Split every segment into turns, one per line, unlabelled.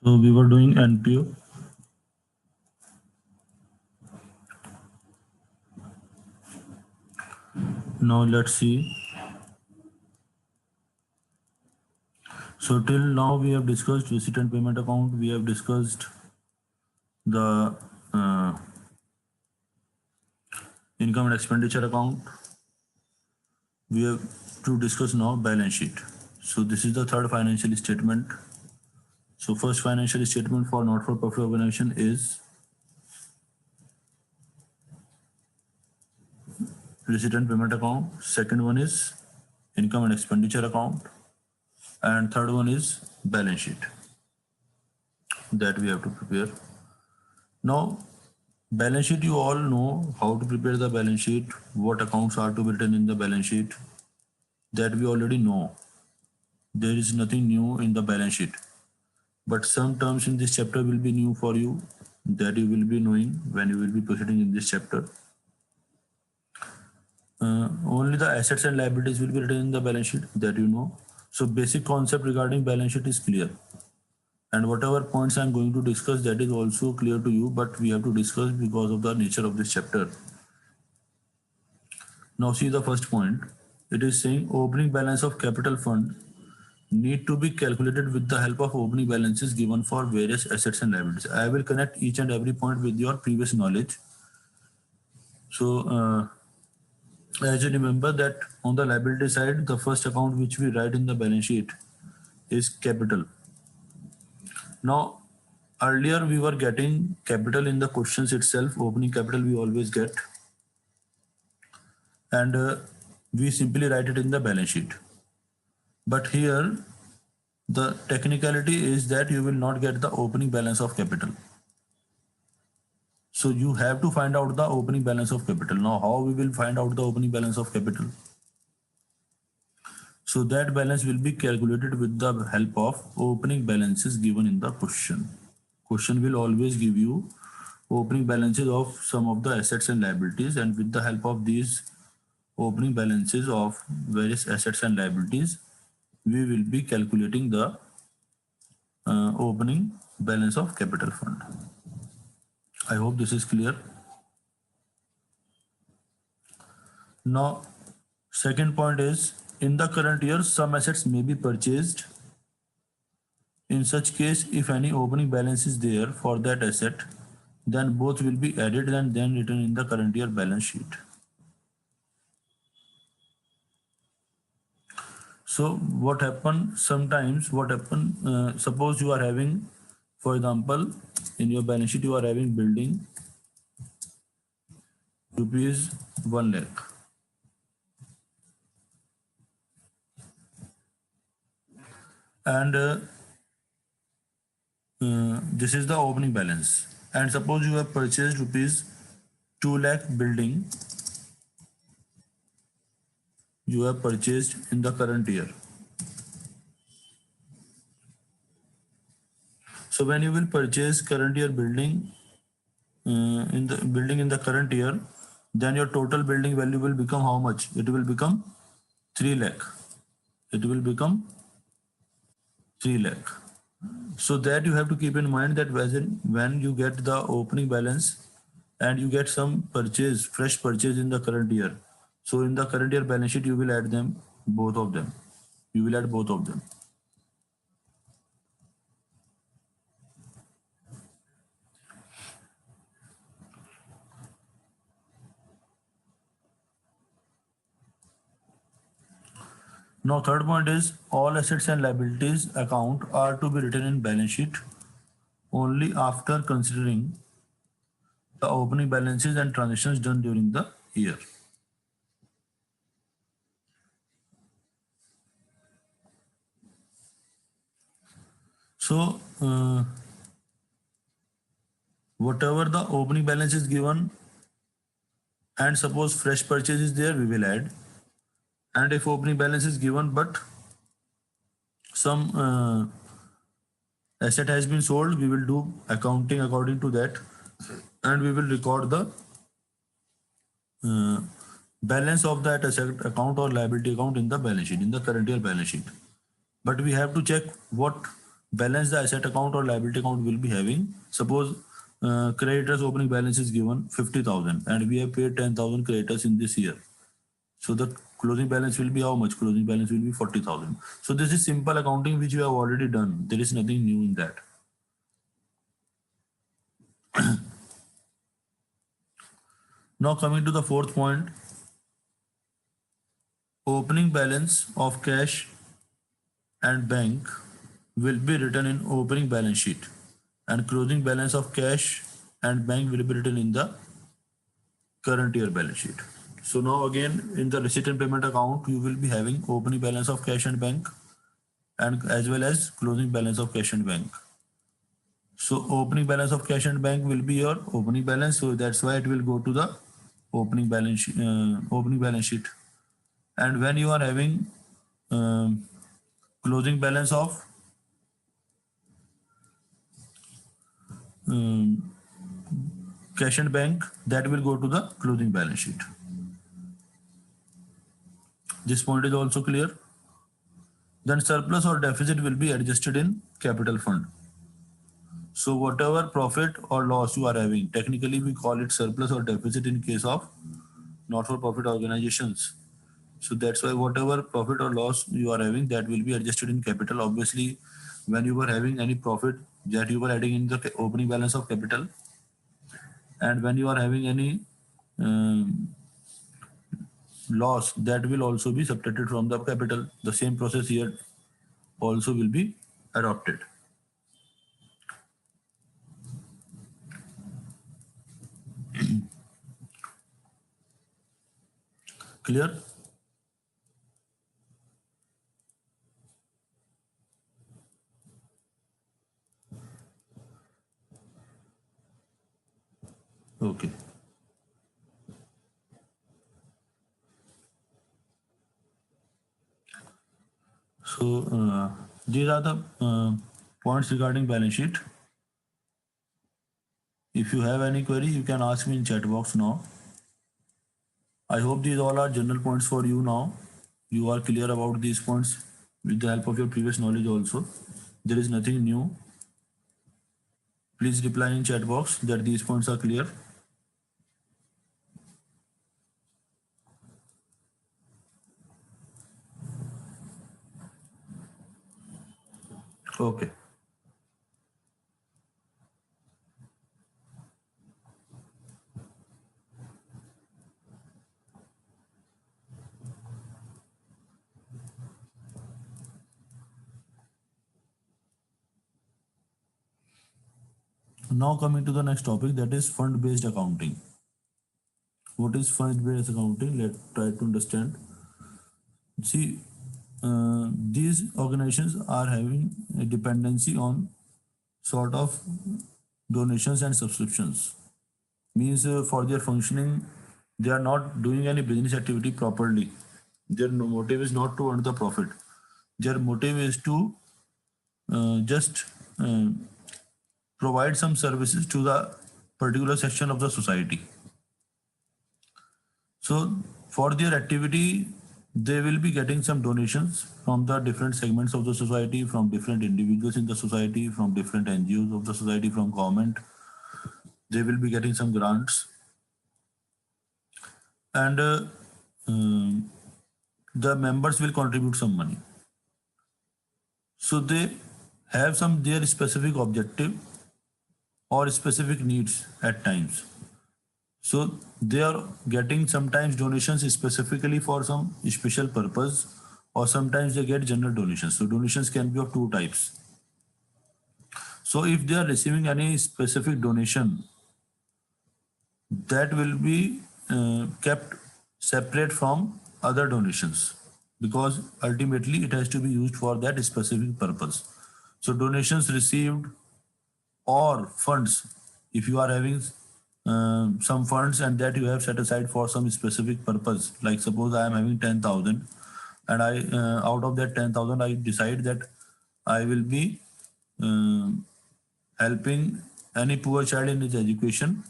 So we were doing NPO. Now let's see. So till now we have discussed receipt and payment account. We have discussed the income and expenditure account. We have to discuss now balance sheet. So this is the third financial statement. So first financial statement for not-for-profit organization is receipt and payment account. Second one is income and expenditure account. And third one is balance sheet that we have to prepare. Now, balance sheet, you all know how to prepare the balance sheet, what accounts are to be written in the balance sheet. That we already know. There is nothing new in the balance sheet. But some terms in this chapter will be new for you that you will be knowing when you will be proceeding in this chapter. Only the assets and liabilities will be written in the balance sheet that you know. So basic concept regarding balance sheet is clear. And whatever points I'm going to discuss, that is also clear to you, but we have to discuss because of the nature of this chapter. Now see the first point. It is saying opening balance of capital fund need to be calculated with the help of opening balances given for various assets and liabilities. I will connect each and every point with your previous knowledge. So as you remember that on the liability side, the first account which we write in the balance sheet is capital. Now, earlier we were getting capital in the questions itself. Opening capital we always get. And we simply write it in the balance sheet. But here, the technicality is that you will not get the opening balance of capital. So you have to find out the opening balance of capital. Now, how we will find out the opening balance of capital? So that balance will be calculated with the help of opening balances given in the question. Question will always give you opening balances of some of the assets and liabilities, and with the help of these opening balances of various assets and liabilities, we will be calculating the opening balance of capital fund. I hope this is clear. Now, second point is, in the current year, some assets may be purchased. In such case, if any opening balance is there for that asset, then both will be added and then written in the current year balance sheet. So what happen sometimes, suppose you are having, for example, in your balance sheet, you are having building rupees 1 lakh. And this is the opening balance. And suppose you have purchased rupees 2 lakh building, you have purchased in the current year. So when you will purchase current year building in the current year, then your total building value will become how much? It will become 3 lakh. It will become 3 lakh. So that you have to keep in mind that when you get the opening balance and you get some purchase, fresh purchase in the current year. So in the current year balance sheet, you will add them, both of them. You will add both of them. Now third point is all assets and liabilities account are to be written in balance sheet only after considering the opening balances and transactions done during the year. So whatever the opening balance is given, and suppose fresh purchase is there, we will add. And if opening balance is given but some asset has been sold, we will do accounting according to that, and we will record the balance of that asset account or liability account in the balance sheet, in the current year balance sheet. But we have to check what balance the asset account or liability account will be having. Suppose creditors opening balance is given 50,000 and we have paid 10,000 creditors in this year. So the closing balance will be how much? Closing balance will be 40,000. So this is simple accounting which you have already done. There is nothing new in that. Now coming to the fourth point, opening balance of cash and bank will be written in opening balance sheet and closing balance of cash and bank will be written in the current year balance sheet. So now again in the receipt and payment account, you will be having opening balance of cash and bank and as well as closing balance of cash and bank. So opening balance of cash and bank will be your opening balance. So that's why it will go to the opening balance sheet. And when you are having closing balance of cash and bank, that will go to the closing balance sheet. This point is also clear. Then surplus or deficit will be adjusted in capital fund. So whatever profit or loss you are having, technically we call it surplus or deficit in case of not-for-profit organizations. So that's why whatever profit or loss you are having, that will be adjusted in capital. Obviously, when you were having any profit that you were adding in the opening balance of capital, and when you are having any loss, that will also be subtracted from the capital. The same process here also will be adopted. Clear? Okay. So these are the points regarding balance sheet. If you have any query, you can ask me in chat box now. I hope these all are general points for you now. You are clear about these points with the help of your previous knowledge also. There is nothing new. Please reply in chat box that these points are clear. Okay. Now coming to the next topic, that is fund-based accounting. What is fund-based accounting? Let's try to understand. See, these organizations are having a dependency on sort of donations and subscriptions. Means for their functioning, they are not doing any business activity properly. Their motive is not to earn the profit. Their motive is to just provide some services to the particular section of the society. So for their activity, they will be getting some donations from the different segments of the society, from different individuals in the society, from different NGOs of the society, from government. They will be getting some grants. And the members will contribute some money. So they have some their specific objective or specific needs at times. So they are getting sometimes donations specifically for some special purpose, or sometimes they get general donations. So donations can be of two types. So if they are receiving any specific donation, that will be kept separate from other donations, because ultimately it has to be used for that specific purpose. So donations received or funds, if you are having some funds and that you have set aside for some specific purpose, like suppose I am having 10,000 and I out of that 10,000 I decide that I will be helping any poor child in his education,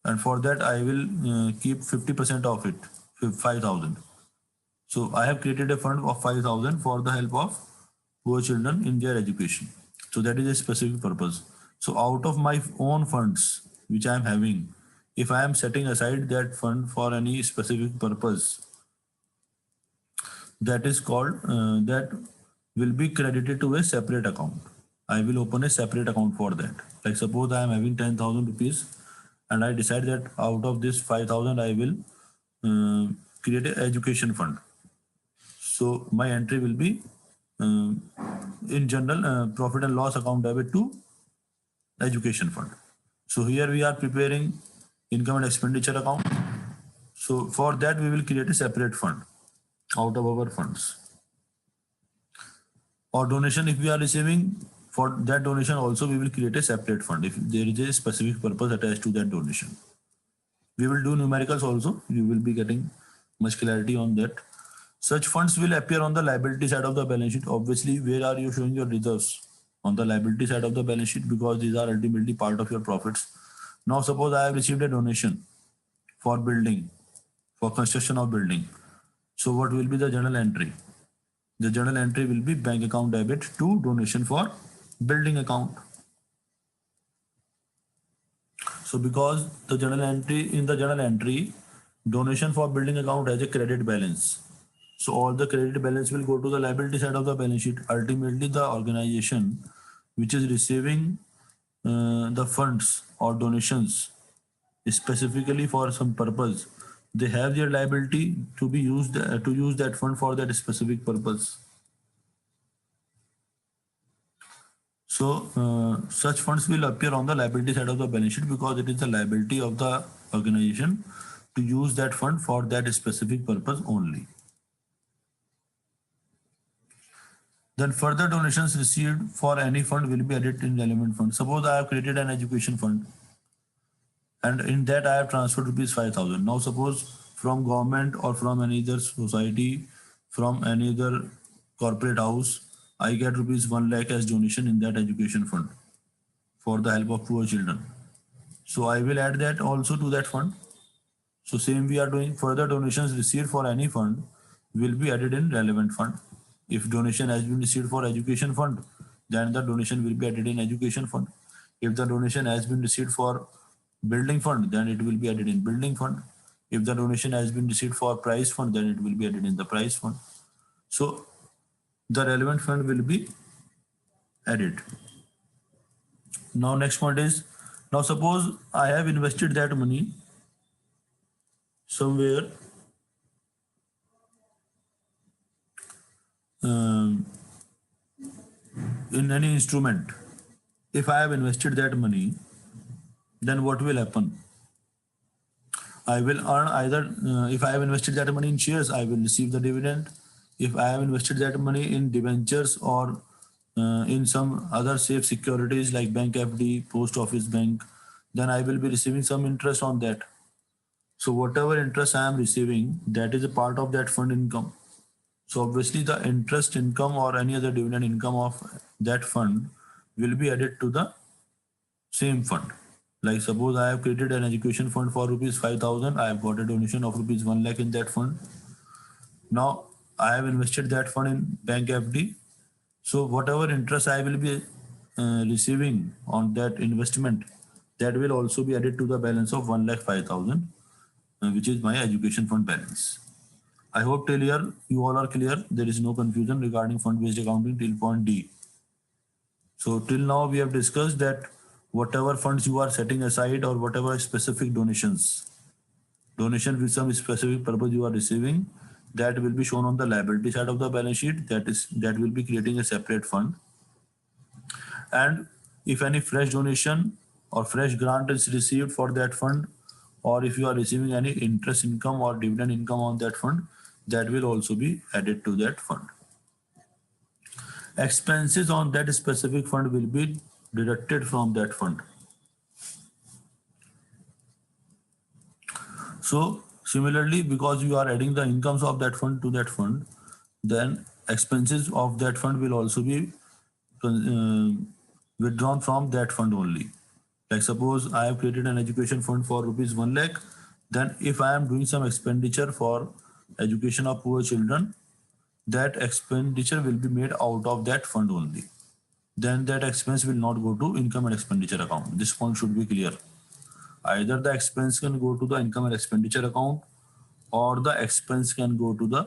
and for that I will keep 50% of it, 5,000. So I have created a fund of 5,000 for the help of poor children in their education. So that is a specific purpose. So out of my own funds, which I am having, if I am setting aside that fund for any specific purpose, that is called, that will be credited to a separate account. I will open a separate account for that. Like suppose I am having 10,000 rupees and I decide that out of this 5,000 I will create an education fund. So my entry will be in general profit and loss account debit to education fund. So here we are preparing income and expenditure account. So for that we will create a separate fund out of our funds. Or donation, if we are receiving, for that donation also we will create a separate fund if there is a specific purpose attached to that donation. We will do numericals also. You will be getting much clarity on that. Such funds will appear on the liability side of the balance sheet. Obviously, where are you showing your reserves? On the liability side of the balance sheet, because these are ultimately part of your profits. Now suppose I have received a donation for building, for construction of building. So what will be the journal entry? The journal entry will be bank account debit to donation for building account. So because the journal entry, in the journal entry, donation for building account has a credit balance. So all the credit balance will go to the liability side of the balance sheet. Ultimately, the organization which is receiving the funds or donations specifically for some purpose, they have their liability to be used to use that fund for that specific purpose. So such funds will appear on the liability side of the balance sheet because it is the liability of the organization to use that fund for that specific purpose only. Then further donations received for any fund will be added in relevant fund. Suppose I have created an education fund and in that I have transferred rupees 5,000. Now suppose from government or from any other society, from any other corporate house, I get rupees 1 lakh as donation in that education fund for the help of poor children. So I will add that also to that fund. So same we are doing. Further donations received for any fund will be added in relevant fund. If donation has been received for education fund, then the donation will be added in education fund. If the donation has been received for building fund, then it will be added in building fund. If the donation has been received for prize fund, then it will be added in the prize fund. So the relevant fund will be added. Now next point is, now suppose I have invested that money somewhere in any instrument. If I have invested that money, then what will happen? I will earn either, if I have invested that money in shares, I will receive the dividend. If I have invested that money in debentures or in some other safe securities like bank FD, post office bank, then I will be receiving some interest on that. So whatever interest I am receiving, that is a part of that fund income. So obviously the interest income or any other dividend income of that fund will be added to the same fund. Like suppose I have created an education fund for rupees 5,000. I have got a donation of rupees 1 lakh in that fund. Now I have invested that fund in bank FD. So whatever interest I will be receiving on that investment, that will also be added to the balance of 1,05,000, which is my education fund balance. I hope till here you all are clear. There is no confusion regarding fund-based accounting till point D. So till now we have discussed that whatever funds you are setting aside or whatever specific donations, donation with some specific purpose you are receiving, that will be shown on the liability side of the balance sheet. That will be creating a separate fund. And if any fresh donation or fresh grant is received for that fund, or if you are receiving any interest income or dividend income on that fund, that will also be added to that fund. Expenses on that specific fund will be deducted from that fund. So similarly, because you are adding the incomes of that fund to that fund, then expenses of that fund will also be withdrawn from that fund only. Like suppose I have created an education fund for rupees 1 lakh. Then if I am doing some expenditure for education of poor children, that expenditure will be made out of that fund only. then that expense will not go to income and expenditure account. This point should be clear. Either the expense can go to the income and expenditure account, or the expense can go to the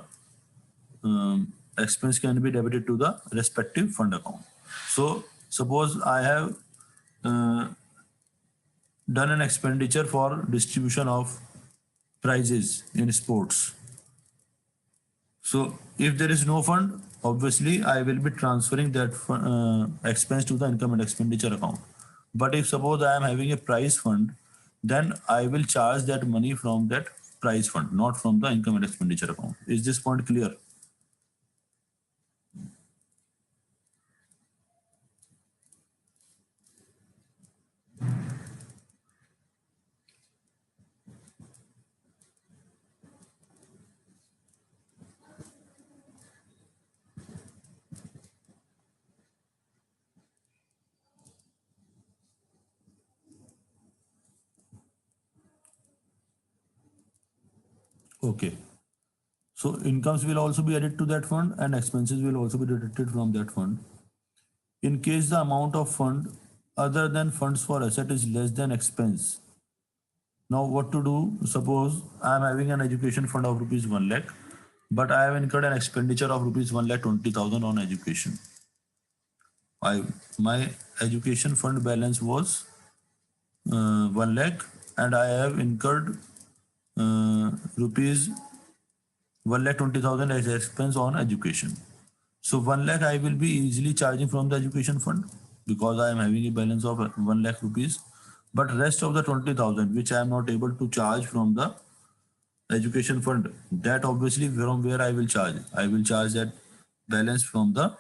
expense can be debited to the respective fund account. So suppose I have done an expenditure for distribution of prizes in sports. So if there is no fund, obviously I will be transferring that expense to the income and expenditure account. But if suppose I am having a prize fund, then I will charge that money from that prize fund, not from the income and expenditure account. Is this point clear? Okay. So incomes will also be added to that fund and expenses will also be deducted from that fund. In case the amount of fund other than funds for asset is less than expense. Now what to do? Suppose I am having an education fund of rupees 1 lakh, but I have incurred an expenditure of rupees 1,20,000 on education. My education fund balance was 1 lakh and I have incurred rupees 1,20,000 as expense on education. So 1 lakh I will be easily charging from the education fund because I am having a balance of 1 lakh rupees. But rest of the 20,000 which I am not able to charge from the education fund, that obviously from where I will charge. I will charge that balance from the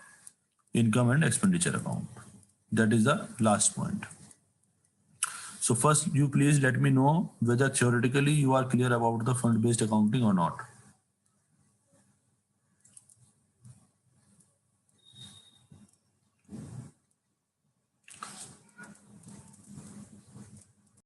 income and expenditure account. That is the last point. So first you please let me know whether theoretically you are clear about the fund based accounting or not.